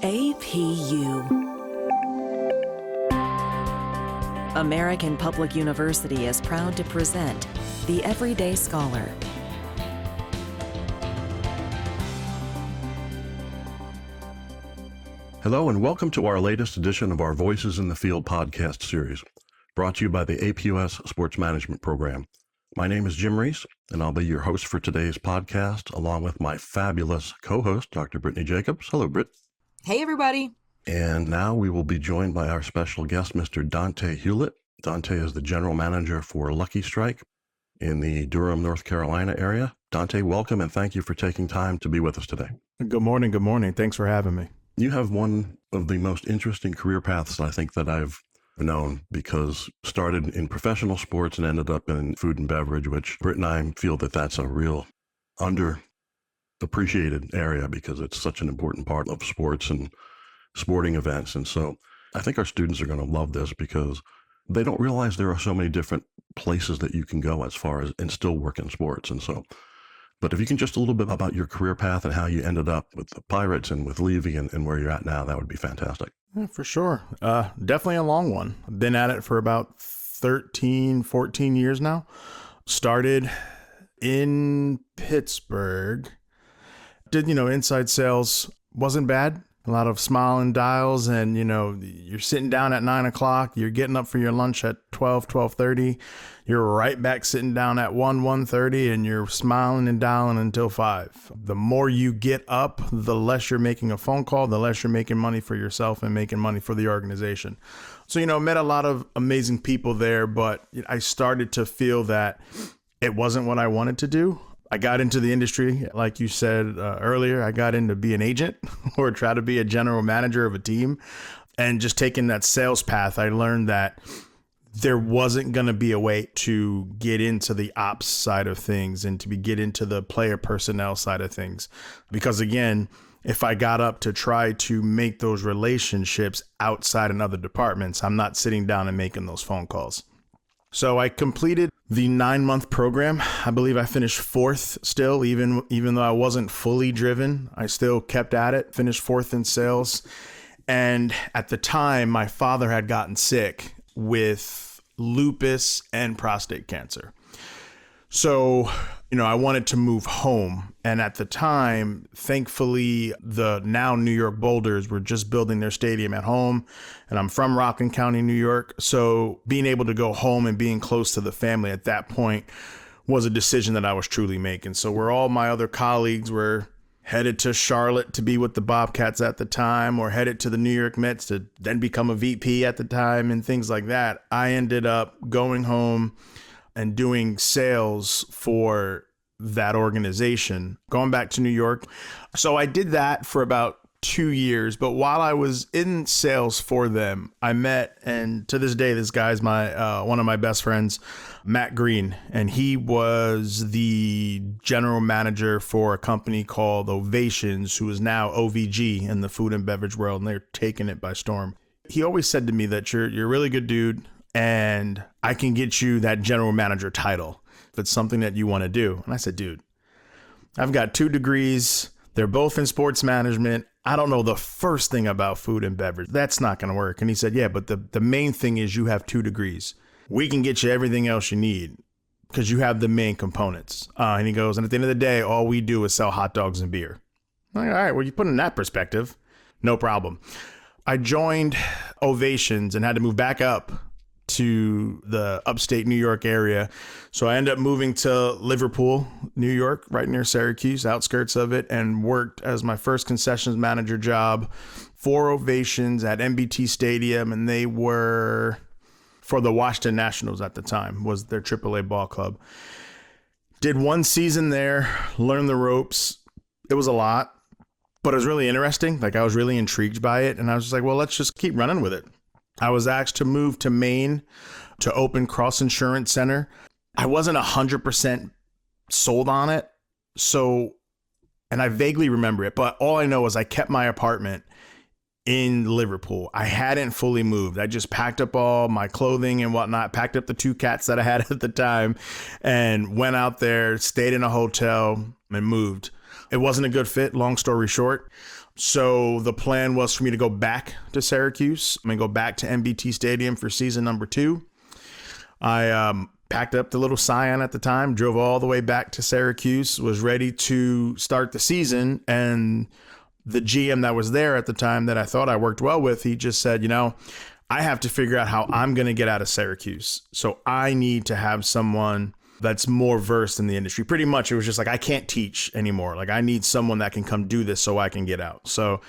APU. American Public University is proud to present The Everyday Scholar. Hello and welcome to our latest edition of our Voices in the Field podcast series, brought to you by the APUS Sports Management Program. My name is Jim Reese, and I'll be your host for today's podcast, along with my fabulous co-host, Dr. Brittany Jacobs. Hello, Britt. Hey, everybody. And now we will be joined by our special guest, Mr. Donte Hewlett. Donte is the general manager for Lucky Strike in the Durham, North Carolina area. Donte, welcome, and thank you for taking time to be with us today. Good morning. Good morning. Thanks for having me. You have one of the most interesting career paths I think that I've known, because started in professional sports and ended up in food and beverage, which Britt and I feel that that's a real underappreciated area because it's such an important part of sports and sporting events. And so I think our students are going to love this because they don't realize there are so many different places that you can go as far as and still work in sports. And so, but if you can just a little bit about your career path and how you ended up with the Pirates and with Levy and where you're at now, that would be fantastic. Yeah, for sure. Definitely a long one. I've been at it for about 13, 14 years now. Started in Pittsburgh. Did, inside sales. Wasn't bad. A lot of smiling dials and, you're sitting down at 9 o'clock. You're getting up for your lunch at 12, 12:30. You're right back sitting down at 1:30, and you're smiling and dialing until 5. The more you get up, the less you're making a phone call, the less you're making money for yourself and making money for the organization. So, met a lot of amazing people there, but I started to feel that it wasn't what I wanted to do. I got into the industry, like you said earlier, I got into be an agent or try to be a general manager of a team. And just taking that sales path, I learned that there wasn't going to be a way to get into the ops side of things and to get into the player personnel side of things. Because again, if I got up to try to make those relationships outside in other departments, I'm not sitting down and making those phone calls. So I completed the 9-month program. I believe I finished 4th still, even though I wasn't fully driven. I still kept at it, finished 4th in sales. And at the time, my father had gotten sick with lupus and prostate cancer. So, I wanted to move home. And at the time, thankfully, the now New York Boulders were just building their stadium at home. And I'm from Rockland County, New York. So being able to go home and being close to the family at that point was a decision that I was truly making. So where all my other colleagues were headed to Charlotte to be with the Bobcats at the time, or headed to the New York Mets to then become a VP at the time and things like that, I ended up going home and doing sales for that organization, going back to New York. So I did that for about 2 years. But while I was in sales for them, I met, and to this day, this guy's my one of my best friends, Matt Green. And he was the general manager for a company called Ovations, who is now OVG in the food and beverage world. And they're taking it by storm. He always said to me that you're a really good dude, and I can get you that general manager title if it's something that you want to do. And I said, dude, I've got 2 degrees. They're both in sports management. I don't know the first thing about food and beverage. That's not going to work. And he said, yeah, but the main thing is you have 2 degrees. We can get you everything else you need because you have the main components. And he goes, and at the end of the day, all we do is sell hot dogs and beer. I'm like, all right, well, you put it in that perspective, no problem. I joined Ovations and had to move back up to the upstate New York area. So I ended up moving to Liverpool, New York, right near Syracuse, outskirts of it, and worked as my first concessions manager job for Ovations at MBT Stadium. And they were for the Washington Nationals at the time, was their AAA ball club. Did 1 season there, learned the ropes. It was a lot, but it was really interesting. Like, I was really intrigued by it. And I was just like, well, let's just keep running with it. I was asked to move to Maine to open Cross Insurance Center. I wasn't 100% sold on it. So, and I vaguely remember it, but all I know is I kept my apartment in Liverpool. I hadn't fully moved. I just packed up all my clothing and whatnot, packed up the 2 cats that I had at the time, and went out there, stayed in a hotel, and moved. It wasn't a good fit, long story short. So the plan was for me to go back to Syracuse. I'm going to go back to MBT Stadium for season number 2. I packed up the little Scion at the time, drove all the way back to Syracuse, was ready to start the season. And the GM that was there at the time that I thought I worked well with, he just said, I have to figure out how I'm going to get out of Syracuse. So I need to have someone that's more versed in the industry. Pretty much, it was just like, I can't teach anymore. Like, I need someone that can come do this so I can get out. So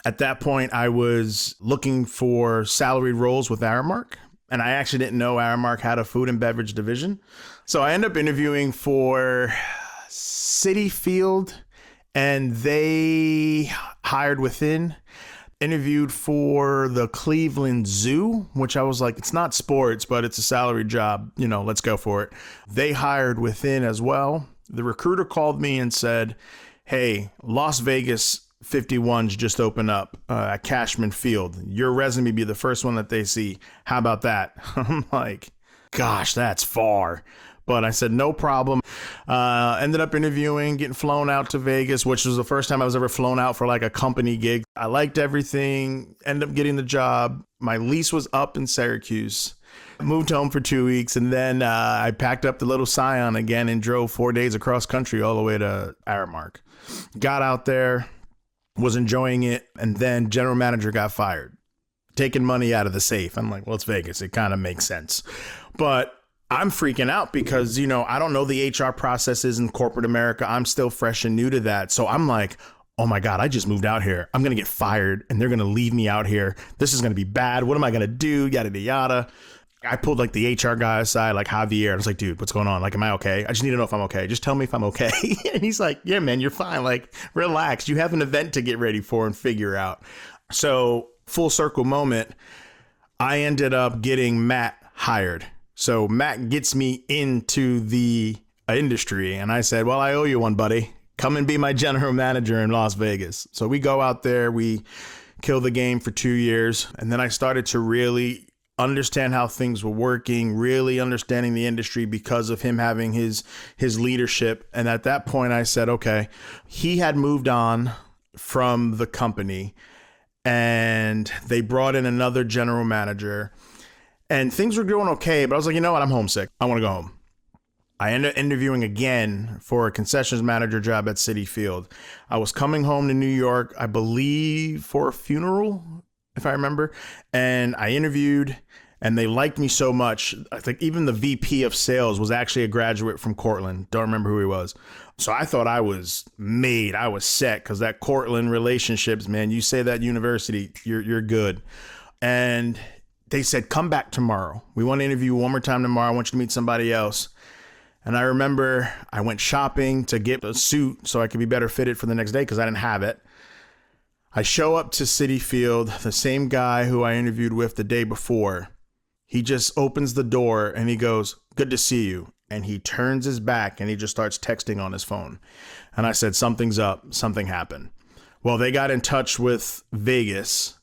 at that point, I was looking for salaried roles with Aramark. And I actually didn't know Aramark had a food and beverage division. So I ended up interviewing for Citi Field, and they hired within. Interviewed for the Cleveland Zoo, which I was like, it's not sports, but it's a salary job. Let's go for it. They hired within as well. The recruiter called me and said, hey, Las Vegas 51's just opened up at Cashman Field. Your resume be the first one that they see. How about that? I'm like, gosh, that's far. But I said, no problem. Ended up interviewing, getting flown out to Vegas, which was the first time I was ever flown out for like a company gig. I liked everything, ended up getting the job. My lease was up in Syracuse. Moved home for 2 weeks, and then I packed up the little Scion again and drove 4 days across country all the way to Aramark. Got out there, was enjoying it, and then general manager got fired. Taking money out of the safe. I'm like, well, it's Vegas. It kind of makes sense. But I'm freaking out because, I don't know the HR processes in corporate America. I'm still fresh and new to that. So I'm like, oh my God, I just moved out here. I'm going to get fired and they're going to leave me out here. This is going to be bad. What am I going to do? Yada, yada, yada. I pulled like the HR guy aside, like Javier. I was like, dude, what's going on? Like, am I okay? I just need to know if I'm okay. Just tell me if I'm okay. And he's like, yeah, man, you're fine. Like, relax. You have an event to get ready for and figure out. So full circle moment, I ended up getting Matt hired. So Matt gets me into the industry, and I said, well, I owe you one, buddy. Come and be my general manager in Las Vegas. So we go out there, we kill the game for 2 years, and then I started to really understand how things were working, really understanding the industry because of him having his leadership. And at that point, I said, okay, he had moved on from the company, and they brought in another general manager. And things were going okay, but I was like, you know what? I'm homesick. I want to go home. I ended up interviewing again for a concessions manager job at Citi Field. I was coming home to New York, I believe, for a funeral, if I remember. And I interviewed, and they liked me so much. I think even the VP of sales was actually a graduate from Cortland. Don't remember who he was. So I thought I was made. I was set, because that Cortland relationships, man, you say that university, you're good. And they said, come back tomorrow. We want to interview you one more time tomorrow. I want you to meet somebody else. And I remember I went shopping to get a suit so I could be better fitted for the next day because I didn't have it. I show up to Citi Field, the same guy who I interviewed with the day before. He just opens the door and he goes, good to see you. And he turns his back and he just starts texting on his phone. And I said, something's up. Something happened. Well, they got in touch with Vegas,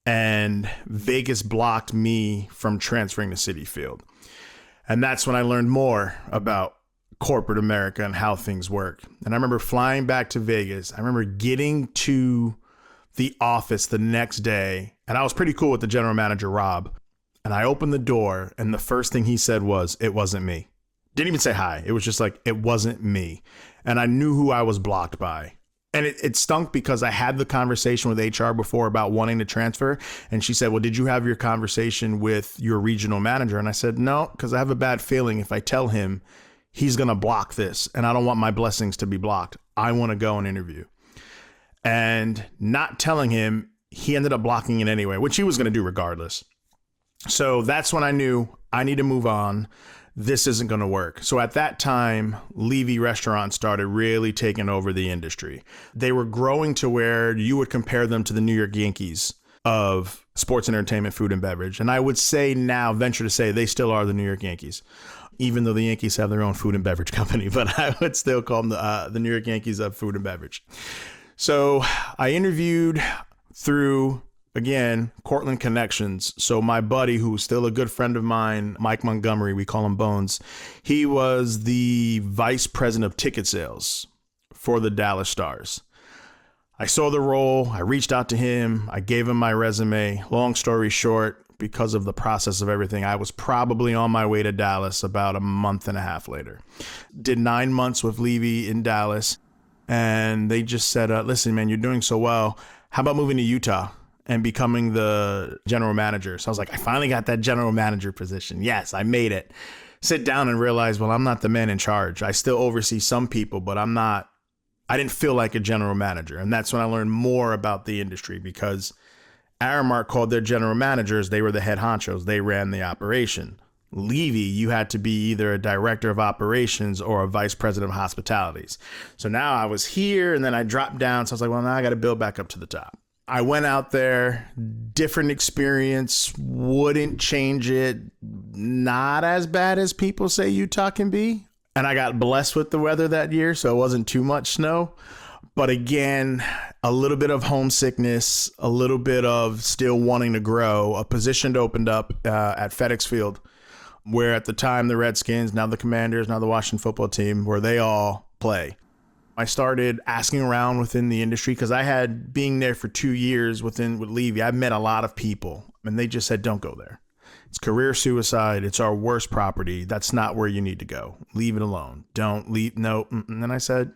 and Vegas blocked me from transferring to Citi Field. And that's when I learned more about corporate America and how things work. And I remember flying back to Vegas. I remember getting to the office the next day, and I was pretty cool with the general manager, Rob. And I opened the door, and the first thing he said was, it wasn't me. Didn't even say hi. It was just like, it wasn't me. And I knew who I was blocked by. And it stunk because I had the conversation with HR before about wanting to transfer. And she said, well, did you have your conversation with your regional manager? And I said, no, because I have a bad feeling if I tell him, he's going to block this. And I don't want my blessings to be blocked. I want to go and interview. And not telling him, he ended up blocking it anyway, which he was going to do regardless. So that's when I knew I need to move on. This isn't going to work. So at that time, Levy Restaurants started really taking over the industry. They were growing to where you would compare them to the New York Yankees of sports and entertainment, food and beverage. And I would say now, venture to say, they still are the New York Yankees, even though the Yankees have their own food and beverage company. But I would still call them the New York Yankees of food and beverage. So I interviewed through, again, Cortland connections. So my buddy, who's still a good friend of mine, Mike Montgomery, we call him Bones, he was the vice president of ticket sales for the Dallas Stars. I saw the role. I reached out to him. I gave him my resume. Long story short, because of the process of everything, I was probably on my way to Dallas about a month and a half later. Did 9 months with Levy in Dallas. And they just said, listen, man, you're doing so well. How about moving to Utah and becoming the general manager? So I was like, I finally got that general manager position. Yes, I made it. Sit down and realize, well, I'm not the man in charge. I still oversee some people, but I didn't feel like a general manager. And that's when I learned more about the industry, because Aramark called their general managers. They were the head honchos. They ran the operation. Levy, you had to be either a director of operations or a vice president of hospitalities. So now I was here and then I dropped down. So I was like, well, now I got to build back up to the top. I went out there, different experience, wouldn't change it. Not as bad as people say Utah can be. And I got blessed with the weather that year, so it wasn't too much snow. But again, a little bit of homesickness, a little bit of still wanting to grow. A position opened up at FedEx Field, where at the time the Redskins, now the Commanders, now the Washington football team, where they all play. I started asking around within the industry because I had, being there for 2 years with Levy, I met a lot of people and they just said, don't go there. It's career suicide. It's our worst property. That's not where you need to go. Leave it alone. Don't leave. No. And then I said,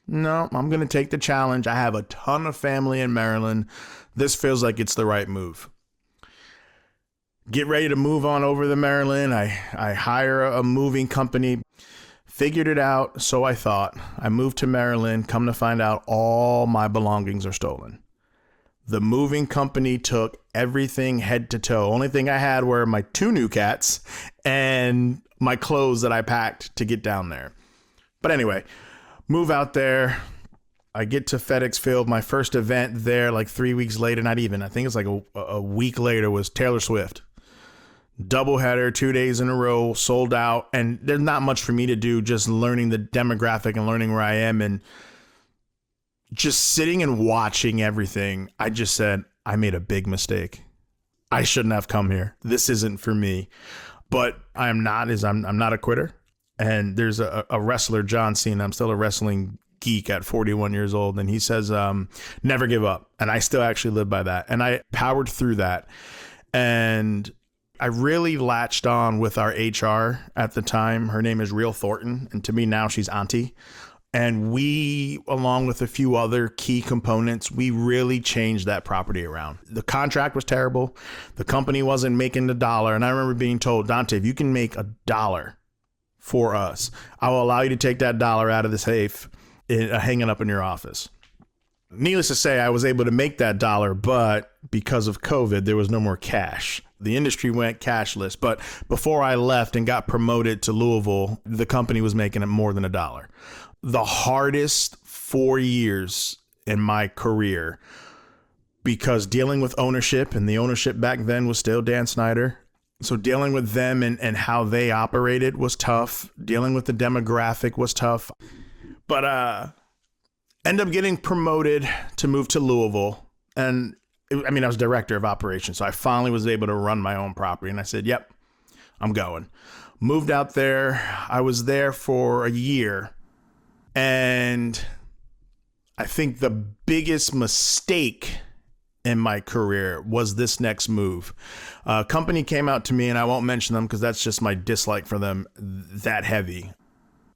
no, I'm going to take the challenge. I have a ton of family in Maryland. This feels like it's the right move. Get ready to move on over to Maryland. I hire a moving company. Figured it out, so I thought. I moved to Maryland. Come to find out, all my belongings are stolen. The moving company took everything head to toe. Only thing I had were my 2 new cats and my clothes that I packed to get down there. But anyway, move out there. I get to FedEx Field. My first event there, like 3 weeks later, not even. I think it's like a week later, was Taylor Swift. Doubleheader, 2 days in a row, sold out. And there's not much for me to do, just learning the demographic and learning where I am. And just sitting and watching everything, I just said, I made a big mistake. I shouldn't have come here. This isn't for me. But I'm not a quitter. And there's a wrestler, John Cena. I'm still a wrestling geek at 41 years old. And he says, never give up. And I still actually live by that. And I powered through that. And I really latched on with our HR at the time. Her name is Real Thornton. And to me now, she's Auntie. And we, along with a few other key components, we really changed that property around. The contract was terrible. The company wasn't making the dollar. And I remember being told, Donte, if you can make $1 for us, I will allow you to take that dollar out of the safe hanging up in your office. Needless to say, I was able to make that dollar, but because of COVID, there was no more cash. The industry went cashless. But before I left and got promoted to Louisville, the company was making it more than $1. The hardest 4 years in my career, because dealing with ownership, and the ownership back then was still Dan Snyder. So dealing with them and how they operated was tough. Dealing with the demographic was tough. But ended up getting promoted to move to Louisville. And I was director of operations. So I finally was able to run my own property. And I said, yep, I'm going. Moved out there. I was there for a year. And I think the biggest mistake in my career was this next move. A company came out to me, and I won't mention them because that's just my dislike for them that heavy.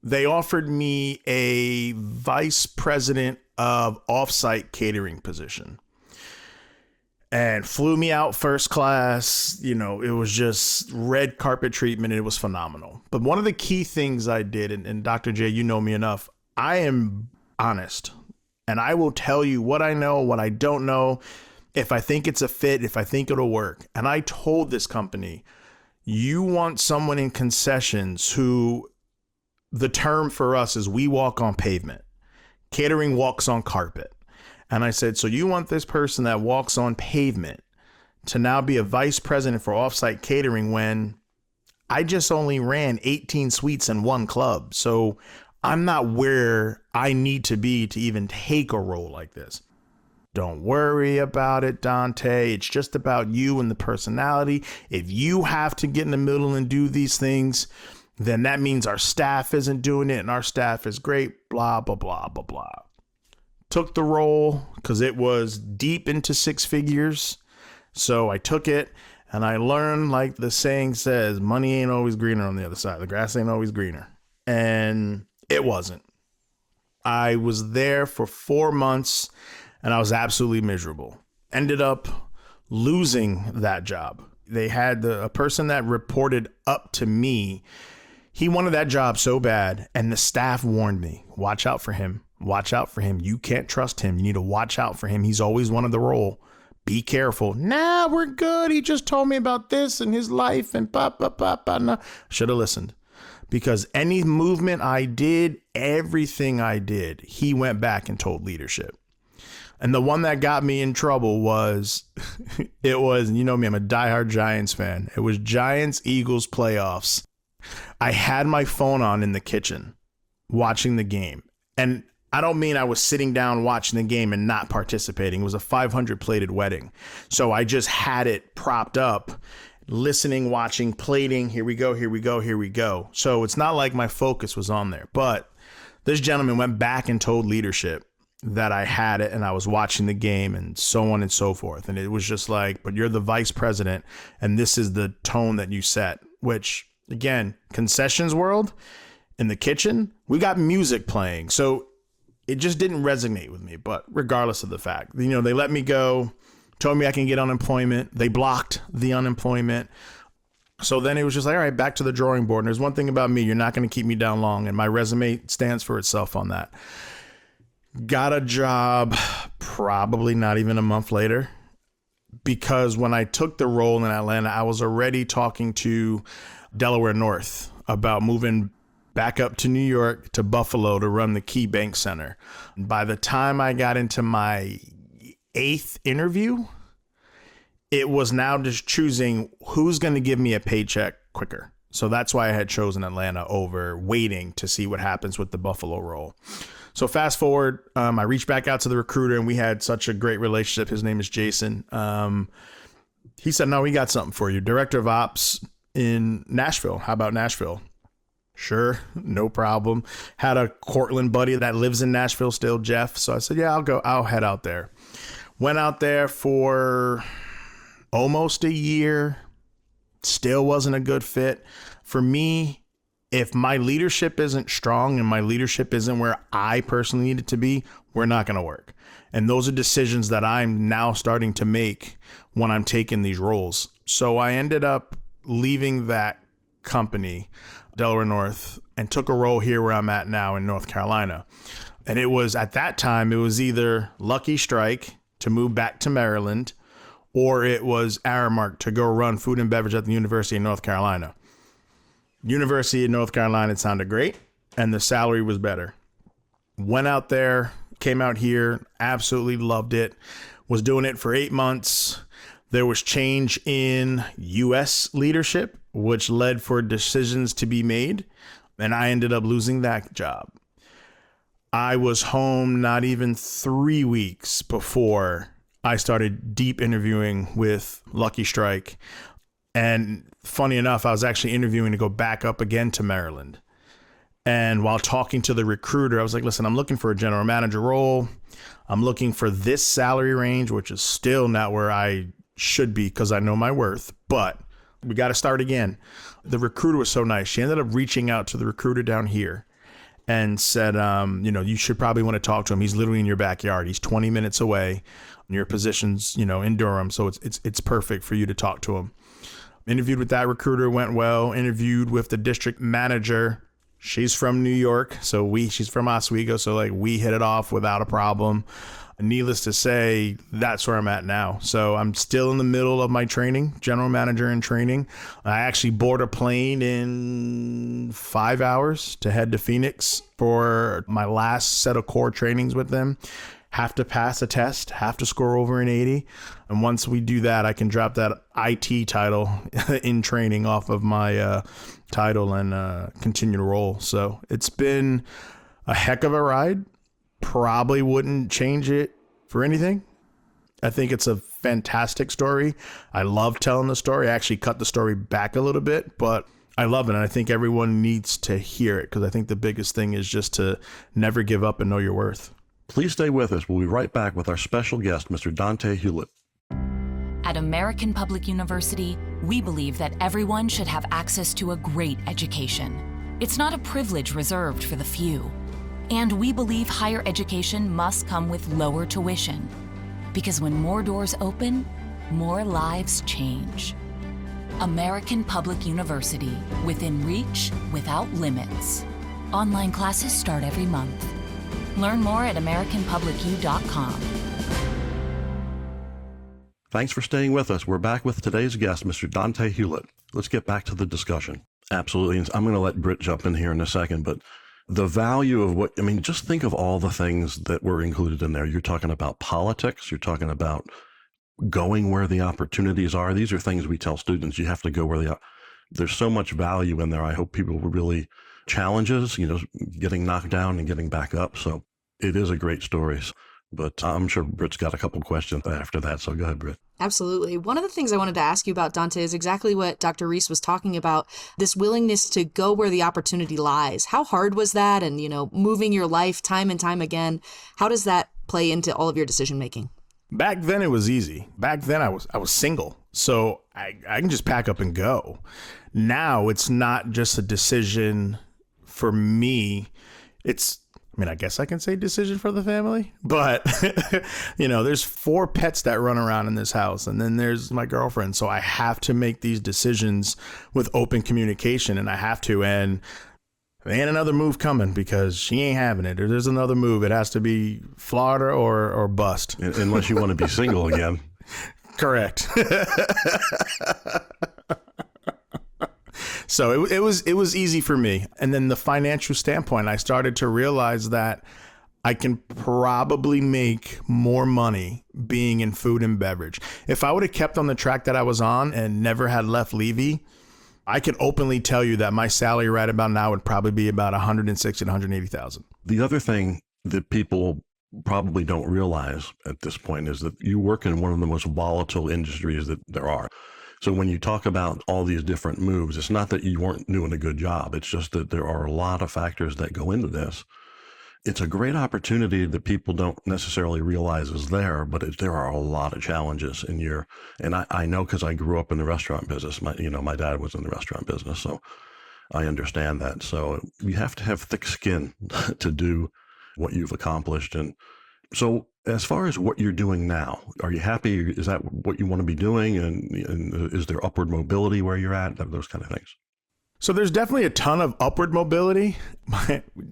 They offered me a vice president of offsite catering position and flew me out first class. You know, it was just red carpet treatment. And it was phenomenal. But one of the key things I did, and Dr. J, you know me enough, I am honest, and I will tell you what I know, what I don't know, if I think it's a fit, if I think it'll work. And I told this company, you want someone in concessions who, the term for us is we walk on pavement. Catering walks on carpet. And I said, so you want this person that walks on pavement to now be a vice president for offsite catering when I just only ran 18 suites in one club. So I'm not where I need to be to even take a role like this. Don't worry about it, Donte. It's just about you and the personality. If you have to get in the middle and do these things, then that means our staff isn't doing it, and our staff is great, blah, blah, blah, blah, blah. took the role because it was deep into six figures. So I took it and I learned, like the saying says, money ain't always greener on the other side. The grass ain't always greener. And it wasn't. I was there for 4 months and I was absolutely miserable. Ended up losing that job. They had a person that reported up to me. He wanted that job so bad, and the staff warned me, watch out for him. Watch out for him. You can't trust him. You need to watch out for him. He's always wanted the role. Be careful. Nah, we're good. He just told me about this and his life and nah. Should have listened. Because any movement I did, everything I did, he went back and told leadership. And the one that got me in trouble was, you know me, I'm a diehard Giants fan. It was Giants-Eagles playoffs. I had my phone on in the kitchen watching the game. And I don't mean I was sitting down watching the game and not participating. It was a 500 plated wedding. So I just had it propped up, listening, watching, plating. Here we go, here we go, here we go. So it's not like my focus was on there. But this gentleman went back and told leadership that I had it and I was watching the game and so on and so forth. And it was just like, but you're the vice president and this is the tone that you set, which again, concessions world, in the kitchen, we got music playing. So it just didn't resonate with me. But regardless of the fact, they let me go, told me I can get unemployment. They blocked the unemployment. So then it was just like, all right, back to the drawing board. And there's one thing about me, you're not going to keep me down long. And my resume stands for itself on that. Got a job probably not even a month later, because when I took the role in Atlanta, I was already talking to Delaware North about moving back up to New York to Buffalo to run the Key Bank Center. By the time I got into my 8th interview, it was now just choosing who's going to give me a paycheck quicker. So that's why I had chosen Atlanta over waiting to see what happens with the Buffalo role. So fast forward, I reached back out to the recruiter and we had such a great relationship. His name is Jason. He said, no, we got something for you. Director of Ops in Nashville. How about Nashville? Sure, no problem. Had a Cortland buddy that lives in Nashville still, Jeff. So I said, yeah, I'll head out there. Went out there for almost a year. Still wasn't a good fit. For me, if my leadership isn't strong and my leadership isn't where I personally need it to be, we're not going to work. And those are decisions that I'm now starting to make when I'm taking these roles. So I ended up leaving that company, Delaware North, and took a role here where I'm at now in North Carolina. And it was, at that time, it was either lucky strike to move back to Maryland, or it was Aramark to go run food and beverage at the University of North Carolina. University of North Carolina, it sounded great, and the salary was better. Went out there, came out here, absolutely loved it, was doing it for 8 months. There was change in U.S. leadership, which led for decisions to be made, and I ended up losing that job. I was home not even 3 weeks before I started deep interviewing with Lucky Strike. And funny enough, I was actually interviewing to go back up again to Maryland. And while talking to the recruiter, I was like, listen, I'm looking for a general manager role. I'm looking for this salary range, which is still not where I should be because I know my worth, but we got to start again. The recruiter was so nice. She ended up reaching out to the recruiter down here and said, you should probably want to talk to him. He's literally in your backyard. He's 20 minutes away. Your position's, in Durham. So it's perfect for you to talk to him. Interviewed with that recruiter, went well. Interviewed with the district manager. She's from New York. So she's from Oswego. So we hit it off without a problem. Needless to say, that's where I'm at now. So I'm still in the middle of my training, general manager in training. I actually board a plane in 5 hours to head to Phoenix for my last set of core trainings with them. Have to pass a test, have to score over an 80. And once we do that, I can drop that IT title in training off of my title and continue to roll. So it's been a heck of a ride. Probably wouldn't change it for anything. I think it's a fantastic story. I love telling the story. I actually cut the story back a little bit, but I love it. And I think everyone needs to hear it because I think the biggest thing is just to never give up and know your worth. Please stay with us. We'll be right back with our special guest, Mr. Donte Hewlett. At American Public University, we believe that everyone should have access to a great education. It's not a privilege reserved for the few. And we believe higher education must come with lower tuition. Because when more doors open, more lives change. American Public University, within reach, without limits. Online classes start every month. Learn more at AmericanPublicU.com. Thanks for staying with us. We're back with today's guest, Mr. Donte Hewlett. Let's get back to the discussion. Absolutely. And I'm going to let Britt jump in here in a second, but the value of just think of all the things that were included in there. You're talking about politics. You're talking about going where the opportunities are. These are things we tell students. You have to go where they are. There's so much value in there. I hope people will really challenges, getting knocked down and getting back up. So it is a great story. But I'm sure Britt's got a couple questions after that. So go ahead, Britt. Absolutely. One of the things I wanted to ask you about, Donte, is exactly what Dr. Reese was talking about, this willingness to go where the opportunity lies. How hard was that? And, moving your life time and time again, how does that play into all of your decision making? Back then it was easy. Back then I was single. So I can just pack up and go. Now it's not just a decision for me. I guess I can say decision for the family, but there's 4 pets that run around in this house, and then there's my girlfriend. So I have to make these decisions with open communication, and I have to, and there ain't another move coming because she ain't having it. Or there's another move. It has to be Florida or bust. Unless you want to be single again. Correct. So it was easy for me. And then the financial standpoint, I started to realize that I can probably make more money being in food and beverage. If I would have kept on the track that I was on and never had left Levy, I could openly tell you that my salary right about now would probably be about $160,000 to $180,000. The other thing that people probably don't realize at this point is that you work in one of the most volatile industries that there are. So when you talk about all these different moves, it's not that you weren't doing a good job. It's just that there are a lot of factors that go into this. It's a great opportunity that people don't necessarily realize is there, but there are a lot of challenges and I know because I grew up in the restaurant business. My dad was in the restaurant business, so I understand that. So you have to have thick skin to do what you've accomplished. And so as far as what you're doing now, are you happy? Is that what you want to be doing? And is there upward mobility where you're at? Those kind of things. So there's definitely a ton of upward mobility.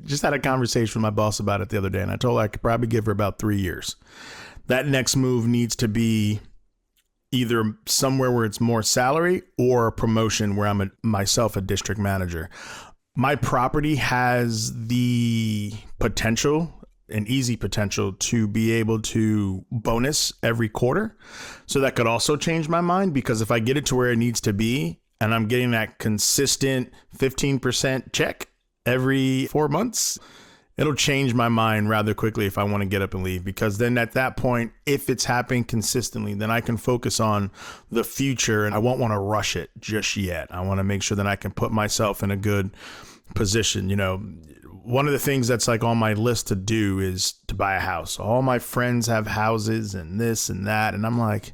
Just had a conversation with my boss about it the other day, and I told her I could probably give her about 3 years. That next move needs to be either somewhere where it's more salary or a promotion where I'm myself a district manager. My property has the potential, an easy potential, to be able to bonus every quarter. So that could also change my mind, because if I get it to where it needs to be and I'm getting that consistent 15% check every 4 months, it'll change my mind rather quickly if I want to get up and leave. Because then at that point, if it's happening consistently, then I can focus on the future, and I won't want to rush it just yet. I want to make sure that I can put myself in a good position. One of the things that's like on my list to do is to buy a house. All my friends have houses and this and that. And I'm like,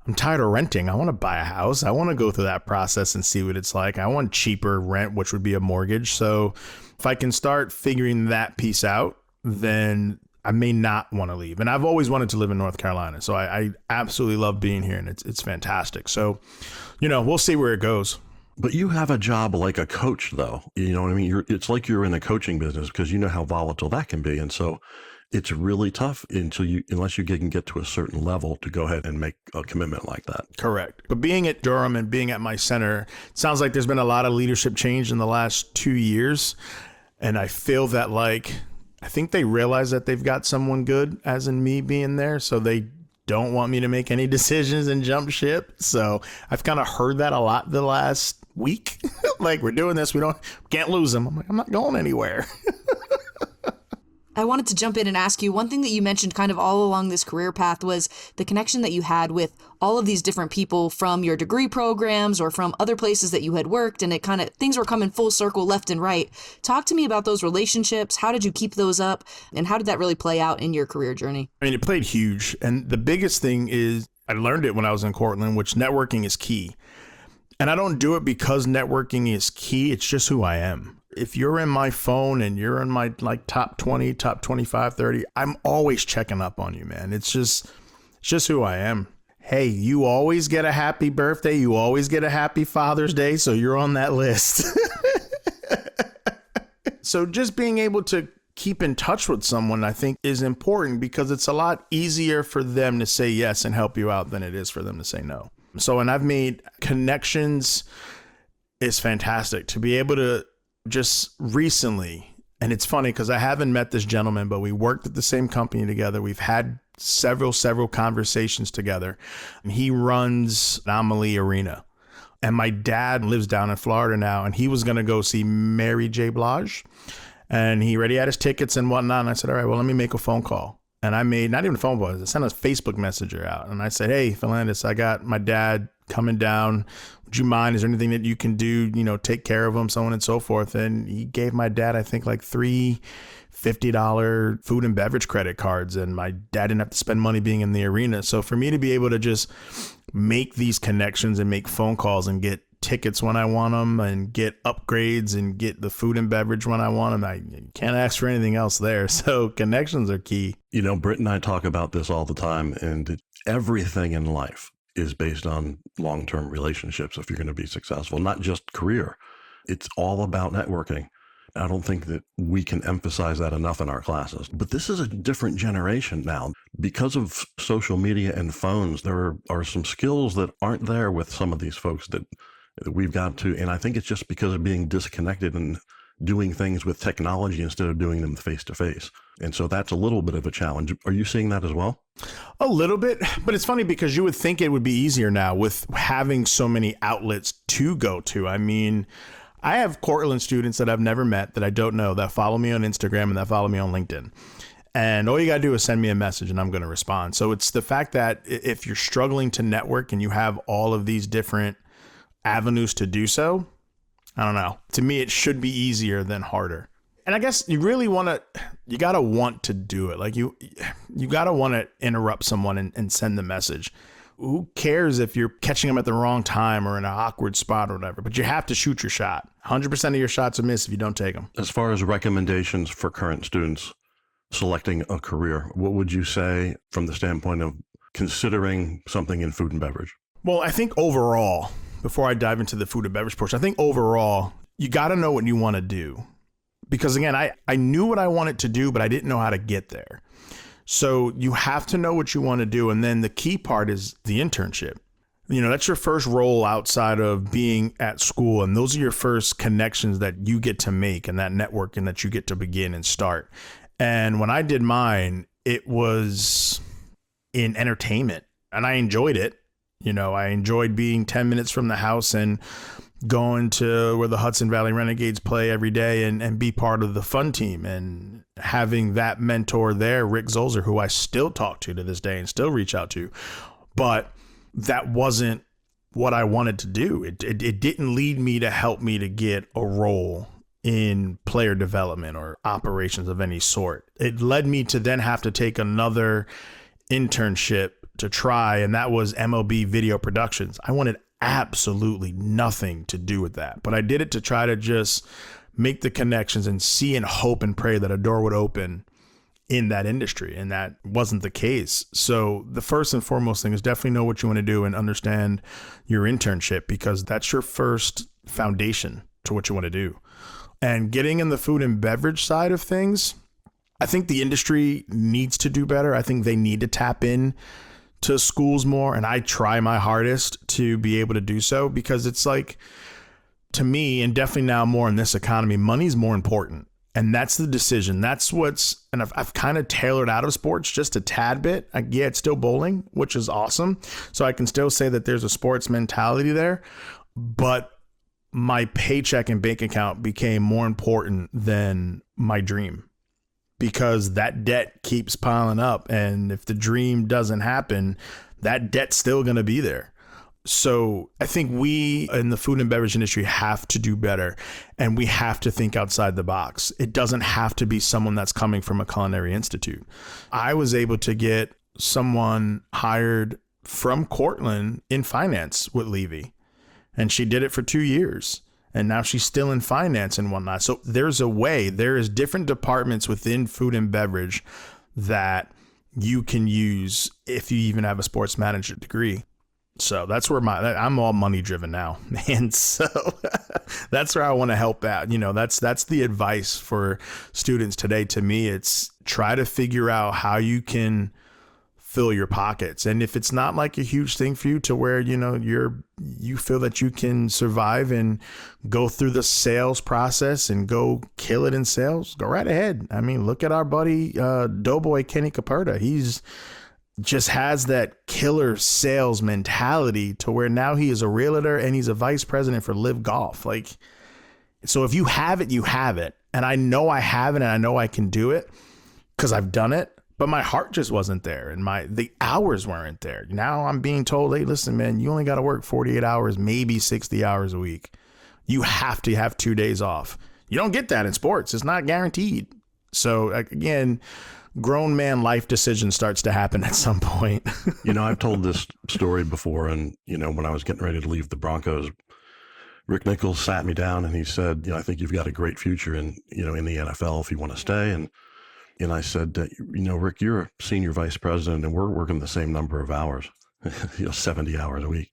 I'm tired of renting. I want to buy a house. I want to go through that process and see what it's like. I want cheaper rent, which would be a mortgage. So if I can start figuring that piece out, then I may not want to leave. And I've always wanted to live in North Carolina. So I absolutely love being here, and it's fantastic. So, we'll see where it goes. But you have a job like a coach, though. You know what I mean? It's like you're in a coaching business, because you know how volatile that can be. And so it's really tough unless you can get to a certain level to go ahead and make a commitment like that. Correct. But being at Durham and being at my center, it sounds like there's been a lot of leadership change in the last 2 years. And I feel that I think they realize that they've got someone good, as in me being there. So they don't want me to make any decisions and jump ship. So I've kind of heard that a lot the last week. Like, we're doing this, can't lose them. I'm like, I'm not going anywhere. I wanted to jump in and ask you, one thing that you mentioned kind of all along this career path was the connection that you had with all of these different people from your degree programs or from other places that you had worked, and it kind of, things were coming full circle left and right. Talk to me about those relationships. How did you keep those up, and how did that really play out in your career journey? I mean, it played huge. And the biggest thing is I learned it when I was in Cortland, which networking is key. And I don't do it because networking is key. It's just who I am. If you're in my phone and you're in my like top 20, top 25, 30, I'm always checking up on you, man. It's just who I am. Hey, you always get a happy birthday. You always get a happy Father's Day. So you're on that list. So just being able to keep in touch with someone, I think, is important because it's a lot easier for them to say yes and help you out than it is for them to say no. So, and I've made connections is fantastic to be able to just recently. And it's funny because I haven't met this gentleman, but we worked at the same company together. We've had several conversations together. And he runs Anomaly Arena. And my dad lives down in Florida now, and he was going to go see Mary J. Blige. And he already had his tickets and whatnot. And I said, all right, well, let me make a phone call. And I made, not even a phone call, I sent a Facebook messenger out. And I said, hey, Philandis, I got my dad coming down. Would you mind? Is there anything that you can do, take care of him, so on and so forth? And he gave my dad, I think, like $3 $50 food and beverage credit cards. And my dad didn't have to spend money being in the arena. So for me to be able to just make these connections and make phone calls and get tickets when I want them and get upgrades and get the food and beverage when I want them, I can't ask for anything else there. So connections are key. Britt and I talk about this all the time, and everything in life is based on long-term relationships if you're going to be successful, not just career. It's all about networking. I don't think that we can emphasize that enough in our classes. But this is a different generation now. Because of social media and phones, there are some skills that aren't there with some of these folks that we've got to. And I think it's just because of being disconnected and doing things with technology instead of doing them face to face. And so that's a little bit of a challenge. Are you seeing that as well? A little bit, but it's funny because you would think it would be easier now with having so many outlets to go to. I mean, I have Cortland students that I've never met, that I don't know, that follow me on Instagram and that follow me on LinkedIn. And all you got to do is send me a message and I'm going to respond. So it's the fact that if you're struggling to network and you have all of these different avenues to do so, I don't know. To me, it should be easier than harder. And I guess you really you got to want to do it. Like you got to want to interrupt someone and send the message. Who cares if you're catching them at the wrong time or in an awkward spot or whatever, but you have to shoot your shot. 100% of your shots are missed if you don't take them. As far as recommendations for current students selecting a career, what would you say from the standpoint of considering something in food and beverage? Well, I think overall, before I dive into the food and beverage portion, I think overall, you got to know what you want to do. Because again, I knew what I wanted to do, but I didn't know how to get there. So you have to know what you want to do. And then the key part is the internship. That's your first role outside of being at school. And those are your first connections that you get to make and that networking that you get to begin and start. And when I did mine, it was in entertainment and I enjoyed it. I enjoyed being 10 minutes from the house and going to where the Hudson Valley Renegades play every day and be part of the fun team, and having that mentor there, Rick Zolzer, who I still talk to this day and still reach out to. But that wasn't what I wanted to do. It didn't lead me to help me to get a role in player development or operations of any sort. It led me to then have to take another internship to try, and that was MLB video productions. I wanted absolutely nothing to do with that, but I did it to try to just make the connections and see and hope and pray that a door would open in that industry, and that wasn't the case. So the first and foremost thing is definitely know what you want to do and understand your internship, because that's your first foundation to what you want to do. And getting in the food and beverage side of things, I think the industry needs to do better. I think they need to tap in to schools more, and I try my hardest to be able to do so, because it's like, to me, and definitely now more in this economy, money's more important. And that's the decision. That's and I've kind of tailored out of sports just a tad bit. Yeah, it's still bowling, which is awesome. So I can still say that there's a sports mentality there, but my paycheck and bank account became more important than my dream. because that debt keeps piling up. And if the dream doesn't happen, that debt's still going to be there. So I think we in the food and beverage industry have to do better, and we have to think outside the box. It doesn't have to be someone that's coming from a culinary institute. I was able to get someone hired from Cortland in finance with Levy, and she did it for 2 years. And now she's still in finance and whatnot. So there's a way, there is different departments within food and beverage that you can use if you even have a sports management degree. So that's where I'm all money driven now. And so that's where I want to help out. You know, that's the advice for students today. To me, it's try to figure out how you can fill your pockets. And if it's not like a huge thing for you to where, you know, you feel that you can survive and go through the sales process and go kill it in sales, go right ahead. I mean, look at our buddy, Doughboy Kenny Caperta. He's just has that killer sales mentality to where now he is a realtor and he's a vice president for Live Golf. Like, so if you have it, you have it. And I know I have it and I know I can do it because I've done it, but my heart just wasn't there and the hours weren't there. Now I'm being told, hey, listen, man, you only got to work 48 hours, maybe 60 hours a week. You have to have 2 days off. You don't get that in sports. It's not guaranteed. So again, grown man life decision starts to happen at some point. You know, I've told this story before, and, you know, when I was getting ready to leave the Broncos, Rick Nichols sat me down and he said, you know, I think you've got a great future in the NFL if you want to stay. And I said, you know, Rick, you're a senior vice president and we're working the same number of hours, 70 hours a week.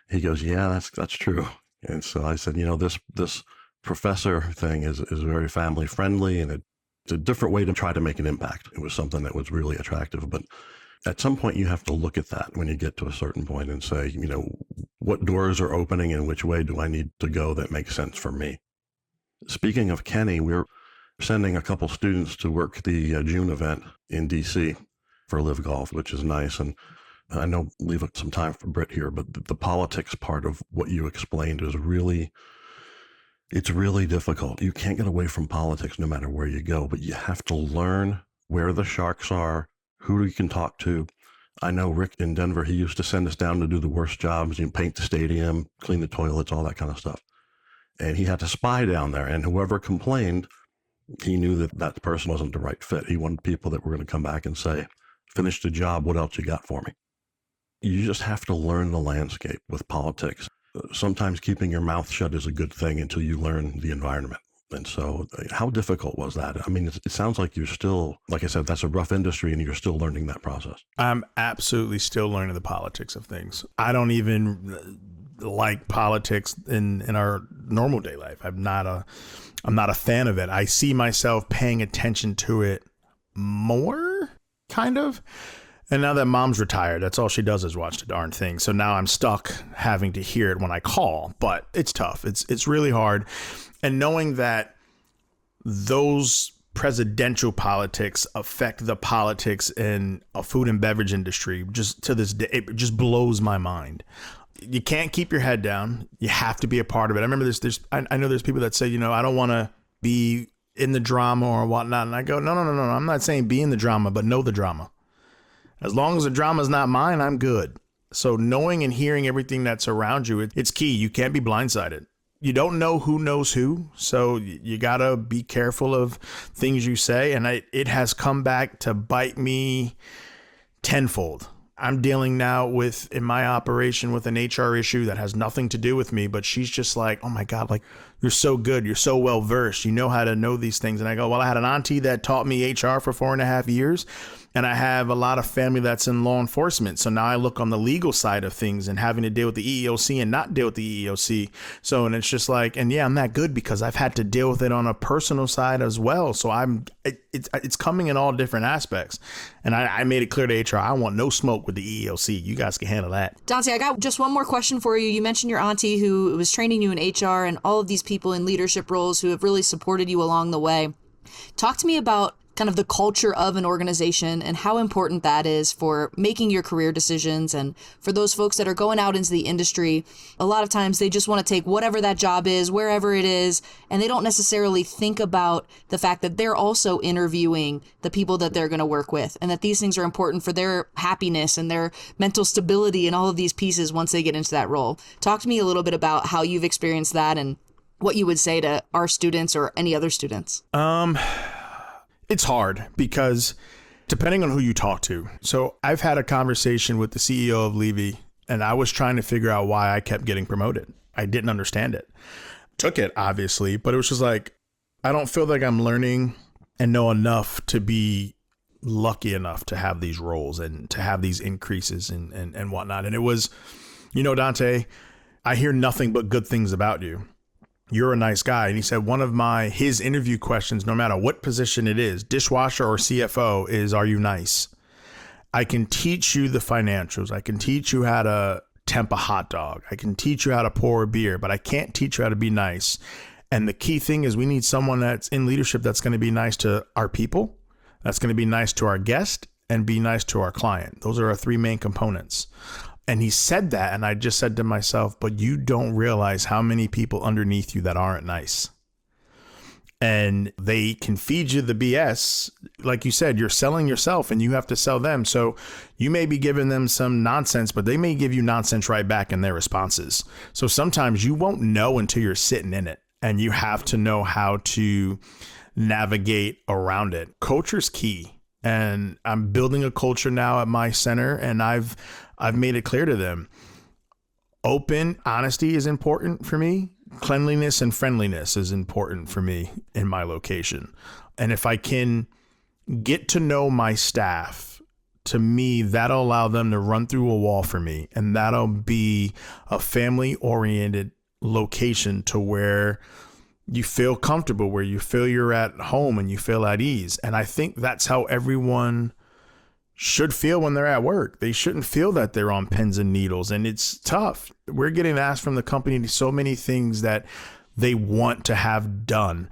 He goes, yeah, that's true. And so I said, you know, this professor thing is very family friendly, and it's a different way to try to make an impact. It was something that was really attractive. But at some point, you have to look at that when you get to a certain point and say, you know, what doors are opening and which way do I need to go that makes sense for me? Speaking of Kenny, we're sending a couple students to work the June event in D.C. for Live Golf, which is nice. And I know leave some time for Britt here, but the politics part of what you explained is it's really difficult. You can't get away from politics no matter where you go, but you have to learn where the sharks are, who you can talk to. I know Rick in Denver, he used to send us down to do the worst jobs, paint the stadium, clean the toilets, all that kind of stuff. And he had to spy down there, and whoever complained, he knew that person wasn't the right fit. He wanted people that were going to come back and say, finish the job, what else you got for me? You just have to learn the landscape with politics. Sometimes keeping your mouth shut is a good thing until you learn the environment. And so how difficult was that? I mean, it sounds like you're still, like I said, that's a rough industry and you're still learning that process. I'm absolutely still learning the politics of things. I don't even like politics in our normal day life. I'm not a fan of it. I see myself paying attention to it more, kind of. And now that mom's retired, that's all she does is watch the darn thing. So now I'm stuck having to hear it when I call, but it's tough. It's really hard. And knowing that those presidential politics affect the politics in a food and beverage industry, just to this day, it just blows my mind. You can't keep your head down. You have to be a part of it. I remember I know there's people that say, you know, I don't want to be in the drama or whatnot. And I go, no. I'm not saying be in the drama, but know the drama. As long as the drama's not mine, I'm good. So knowing and hearing everything that's around you, it's key. You can't be blindsided. You don't know who knows who. So you got to be careful of things you say. And it has come back to bite me tenfold. I'm dealing now in my operation with an HR issue that has nothing to do with me, but she's just like, oh my God, like, you're so good. You're so well versed. You know how to know these things. And I go, well, I had an auntie that taught me HR for 4.5 years. And I have a lot of family that's in law enforcement. So now I look on the legal side of things and having to deal with the EEOC and not deal with the EEOC. So, and it's just like, and yeah, I'm that good because I've had to deal with it on a personal side as well. So it's coming in all different aspects. And I made it clear to HR, I want no smoke with the EEOC. You guys can handle that. Donte, I got just one more question for you. You mentioned your auntie who was training you in HR and all of these people in leadership roles who have really supported you along the way. Talk to me about kind of the culture of an organization and how important that is for making your career decisions. And for those folks that are going out into the industry, a lot of times they just want to take whatever that job is, wherever it is, and they don't necessarily think about the fact that they're also interviewing the people that they're going to work with, and that these things are important for their happiness and their mental stability and all of these pieces once they get into that role. Talk to me a little bit about how you've experienced that and what you would say to our students or any other students. It's hard because depending on who you talk to. So I've had a conversation with the CEO of Levy, and I was trying to figure out why I kept getting promoted. I didn't understand it. Took it, obviously, but it was just like, I don't feel like I'm learning and know enough to be lucky enough to have these roles and to have these increases and whatnot. And it was, Donte, I hear nothing but good things about you. You're a nice guy. And he said one of his interview questions, no matter what position it is, dishwasher or CFO, is, are you nice? I can teach you the financials. I can teach you how to temp a hot dog. I can teach you how to pour a beer, but I can't teach you how to be nice. And the key thing is we need someone that's in leadership that's going to be nice to our people, that's going to be nice to our guest, and be nice to our client. Those are our three main components. And he said that, and I just said to myself, but you don't realize how many people underneath you that aren't nice. And they can feed you the BS. Like you said, you're selling yourself and you have to sell them. So you may be giving them some nonsense, but they may give you nonsense right back in their responses. So sometimes you won't know until you're sitting in it, and you have to know how to navigate around it. Culture's key. And I'm building a culture now at my center, and I've made it clear to them. Open honesty is important for me. Cleanliness and friendliness is important for me in my location. And if I can get to know my staff, to me, that'll allow them to run through a wall for me. And that'll be a family-oriented location to where you feel comfortable, where you feel you're at home and you feel at ease. And I think that's how everyone should feel when they're at work. They shouldn't feel that they're on pins and needles. And it's tough. We're getting asked from the company so many things that they want to have done.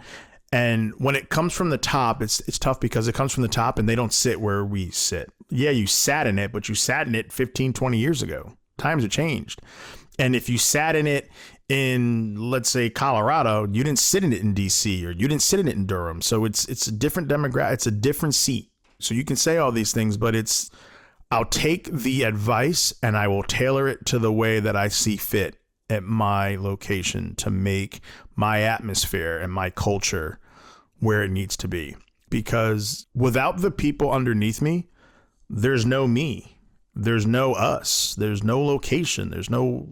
And when it comes from the top, it's tough because it comes from the top and they don't sit where we sit. Yeah, you sat in it, but you sat in it 15, 20 years ago. Times have changed. And if you sat in it in, let's say, Colorado, you didn't sit in it in DC, or you didn't sit in it in Durham. So it's a different demographic. It's a different seat. So you can say all these things, but I'll take the advice and I will tailor it to the way that I see fit at my location to make my atmosphere and my culture where it needs to be. Because without the people underneath me, there's no me. There's no us. There's no location. There's no,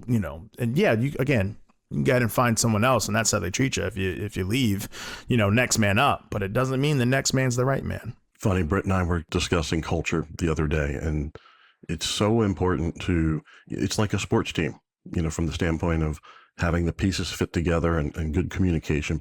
and yeah, you can go ahead and find someone else, and that's how they treat you. If you leave, next man up, but it doesn't mean the next man's the right man. Funny, Britt and I were discussing culture the other day, and it's so important it's like a sports team, from the standpoint of having the pieces fit together and good communication.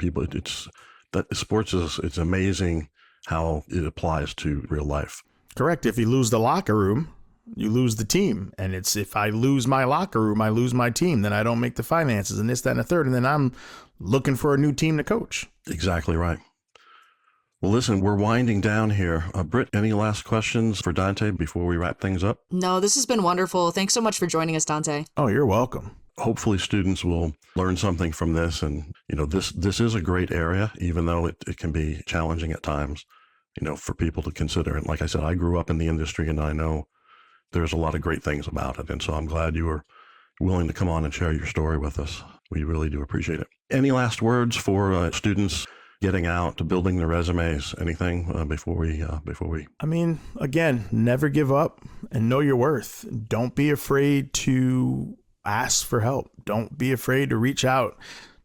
Sports it's amazing how it applies to real life. Correct. If you lose the locker room, you lose the team. And it's, if I lose my locker room, I lose my team, then I don't make the finances and this, that, and the third. And then I'm looking for a new team to coach. Exactly right. Well, listen, we're winding down here. Britt, any last questions for Donte before we wrap things up? No, this has been wonderful. Thanks so much for joining us, Donte. Oh, you're welcome. Hopefully students will learn something from this. And, this is a great area, even though it can be challenging at times, for people to consider. And like I said, I grew up in the industry and I know there's a lot of great things about it. And so I'm glad you were willing to come on and share your story with us. We really do appreciate it. Any last words for students getting out to building their resumes? Anything before we? I mean, again, never give up and know your worth. Don't be afraid to ask for help. Don't be afraid to reach out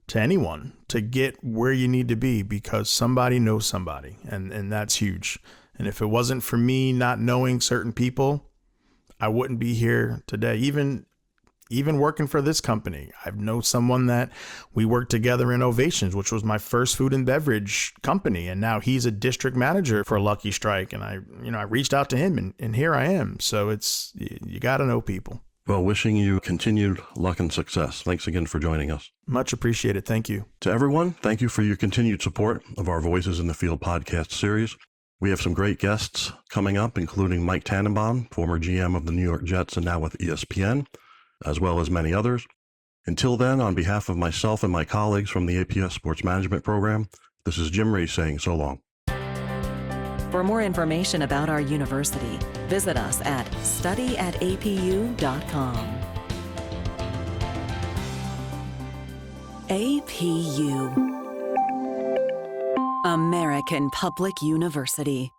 to anyone to get where you need to be, because somebody knows somebody, and that's huge. And if it wasn't for me not knowing certain people, I wouldn't be here today. Even working for this company, I've known someone that we worked together in Ovations, which was my first food and beverage company. And now he's a district manager for Lucky Strike. And I reached out to him and here I am. So you got to know people. Well, wishing you continued luck and success. Thanks again for joining us. Much appreciated. Thank you. To everyone, thank you for your continued support of our Voices in the Field podcast series. We have some great guests coming up, including Mike Tannenbaum, former GM of the New York Jets and now with ESPN, as well as many others. Until then, on behalf of myself and my colleagues from the APS Sports Management Program, this is Jim Reese saying so long. For more information about our university, visit us at studyatapu.com. APU, American Public University.